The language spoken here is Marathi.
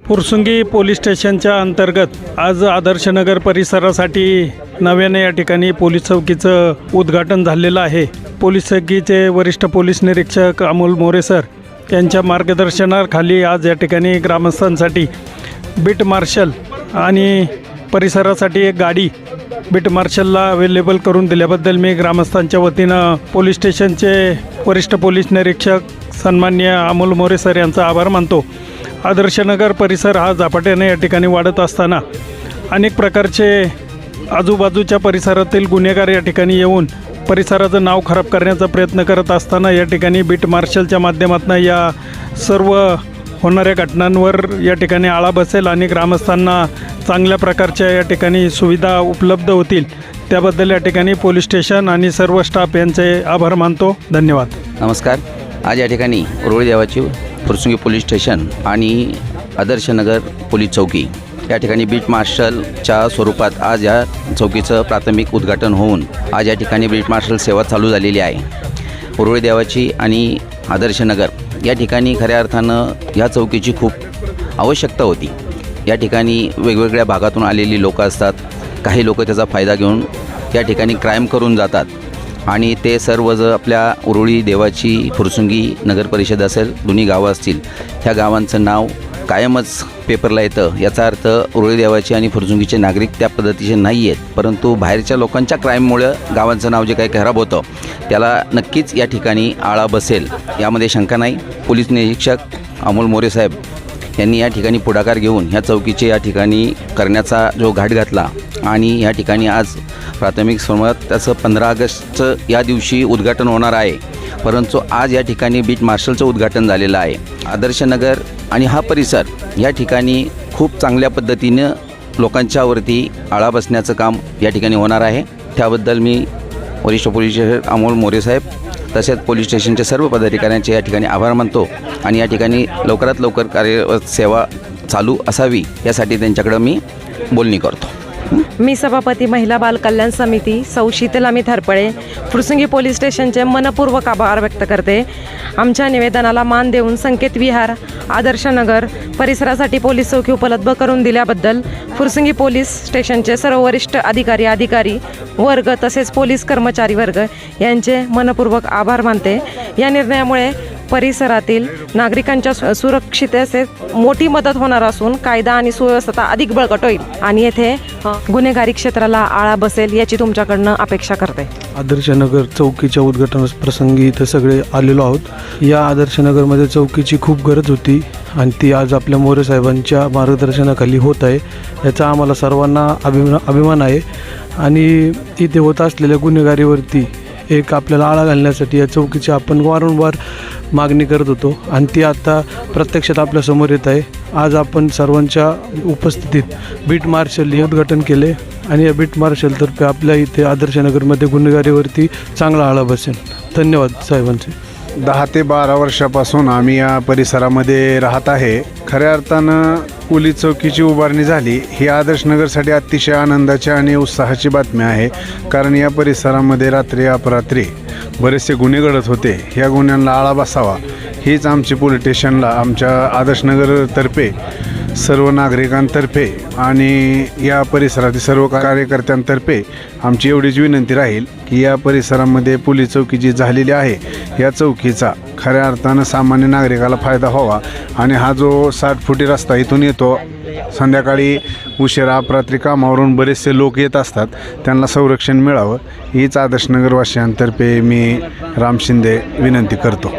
फुरसुंगी पोलीस स्टेशनच्या अंतर्गत आज आदर्शनगर परिसरासाठी नव्याने या ठिकाणी पोलीस चौकीचं उद्घाटन झालेलं आहे। पोलीस चौकीचे वरिष्ठ पोलीस निरीक्षक अमोल मोरे सर यांच्या मार्गदर्शनाखाली आज या ठिकाणी ग्रामस्थांसाठी बीट मार्शल आणि परिसरासाठी एक गाडी बीट मार्शलला अवेलेबल करून दिल्याबद्दल मी ग्रामस्थांच्या वतीनं पोलीस स्टेशनचे वरिष्ठ पोलीस निरीक्षक सन्माननीय अमोल मोरे सर यांचा आभार मानतो। आदर्शनगर परिसर हा झपाट्याने या ठिकाणी वाढत असताना अनेक प्रकारचे आजूबाजूच्या परिसरातील गुन्हेगार या ठिकाणी येऊन परिसराचं नाव खराब करण्याचा प्रयत्न करत असताना या ठिकाणी बीट मार्शलच्या माध्यमातून या सर्व होणाऱ्या घटनांवर या ठिकाणी आळा बसेल आणि ग्रामस्थांना चांगल्या प्रकारच्या या ठिकाणी सुविधा उपलब्ध होतील, त्याबद्दल या ठिकाणी पोलीस स्टेशन आणि सर्व स्टाफ यांचे आभार मानतो। धन्यवाद। नमस्कार। आज या ठिकाणी उरुळी देवाची फुरसुंगी पोलीस स्टेशन आणि आदर्शनगर पोलीस चौकी या ठिकाणी बीट मार्शलच्या स्वरूपात आज या चौकीचं प्राथमिक उद्घाटन होऊन आज या ठिकाणी बीट मार्शल सेवा चालू झालेली आहे। उरुळी देवाची आणि आदर्शनगर या ठिकाणी खऱ्या अर्थानं या चौकीची खूप आवश्यकता होती। या ठिकाणी वेगवेगळ्या भागातून आलेली लोक असतात, काही लोक त्याचा फायदा घेऊन या ठिकाणी क्राईम करून जातात आणि ते सर्व जर आपल्या उरुळी देवाची फुरसुंगी नगर परिषद असेल, दोन्ही गावं असतील, ह्या गावांचं नाव कायमच पेपरला येतं। याचा अर्थ उरुळी देवाची आणि फुरसुंगीचे नागरिक त्या पद्धतीचे नाही आहेत, परंतु बाहेरच्या लोकांच्या क्राईममुळं गावांचं नाव जे काही खराब होतं त्याला नक्कीच या ठिकाणी आळा बसेल यामध्ये शंका नाही। पोलीस निरीक्षक अमोल मोरे साहेब यांनी या ठिकाणी पुढाकार घेऊन ह्या चौकीचे या ठिकाणी करण्याचा जो घाट घातला आणि या ठिकाणी आज प्राथमिक स्वरूपात त्याचं 15 ऑगस्टचं या दिवशी उद्घाटन होणार आहे, परंतु आज या ठिकाणी बीट मार्शलचं उद्घाटन झालेलं आहे। आदर्शनगर आणि हा परिसर या ठिकाणी खूप चांगल्या पद्धतीनं लोकांच्यावरती आळा बसण्याचं काम या ठिकाणी होणार आहे। त्याबद्दल मी वरिष्ठ पोलीस अमोल मोरे साहेब तसेच पोलीस स्टेशनचे सर्व पदाधिकाऱ्यांचे या ठिकाणी आभार मानतो आणि या ठिकाणी लवकरात लवकर कार्यरत सेवा चालू असावी यासाठी त्यांच्याकडं मी बोलणी करतो। मी सभापती महिला बाल कल्याण समिती सौ शीतलामी थरपळे फुरसुंगी पोलीस स्टेशनचे मनपूर्वक आभार व्यक्त करते। आमच्या निवेदनाला मान देऊन संकेत विहार आदर्शनगर परिसरासाठी पोलीस चौकी उपलब्ध करून दिल्याबद्दल फुरसुंगी पोलीस स्टेशनचे सर्व वरिष्ठ अधिकारी वर्ग तसेच पोलीस कर्मचारी वर्ग यांचे मनपूर्वक आभार मानते। या निर्णयामुळे परिसरातील नागरिकांच्या सुरक्षिततेस मोठी मदत होणार असून कायदा आणि सुव्यवस्था अधिक बळकट होईल आणि येथे गुन्हेगारी क्षेत्राला आळा बसेल याची तुमच्याकडनं अपेक्षा करते। आदर्शनगर चौकीच्या उद्घाटन प्रसंगी इथं सगळे आलेलो आहोत। या आदर्शनगरमध्ये चौकीची खूप गरज होती आणि ती आज आपल्या मोरे साहेबांच्या मार्गदर्शनाखाली होत आहे, याचा आम्हाला सर्वांना अभिमान आहे आणि इथे होत असलेल्या गुन्हेगारीवरती एक आपल्याला आळा घालण्यासाठी या चौकीची आपण वारंवार मागणी करत होतो आणि ती आता प्रत्यक्षात आपल्यासमोर येत आहे। आज आपण सर्वांच्या उपस्थितीत बीट मार्शल हे उद्घाटन केले आणि या बीट मार्शलतर्फे आपल्या इथे आदर्शनगरमध्ये गुन्हेगारीवरती चांगला आळा बसेल। धन्यवाद साहेबांचे। 10 ते 12 वर्षापासून आम्ही या परिसरामध्ये राहत आहे। खऱ्या अर्थानं पोलीस चौकीची उभारणी झाली ही आदर्शनगरसाठी अतिशय आनंदाची आणि उत्साहाची बातमी आहे, कारण या परिसरामध्ये रात्री अपरात्री बरेचसे गुन्हे घडत होते। ह्या गुन्ह्यांना आळा बसावा हीच आमची पोलीस स्टेशनला आमच्या आदर्शनगरतर्फे सर्व नागरिकांतर्फे आणि या परिसरातील सर्व कार्यकर्त्यांतर्फे आमची एवढीच विनंती राहील की या परिसरामध्ये पोलीस चौकी जी झालेली आहे या चौकीचा खऱ्या अर्थानं सामान्य नागरिकाला फायदा व्हावा आणि हा जो 60 फुटी रस्ता इथून येतो, संध्याकाळी उशिरा अपरात्री कामावरून बरेचसे लोक येत असतात, त्यांना संरक्षण मिळावं हीच आदर्शनगरवासियांतर्फे मी राम शिंदे विनंती करतो।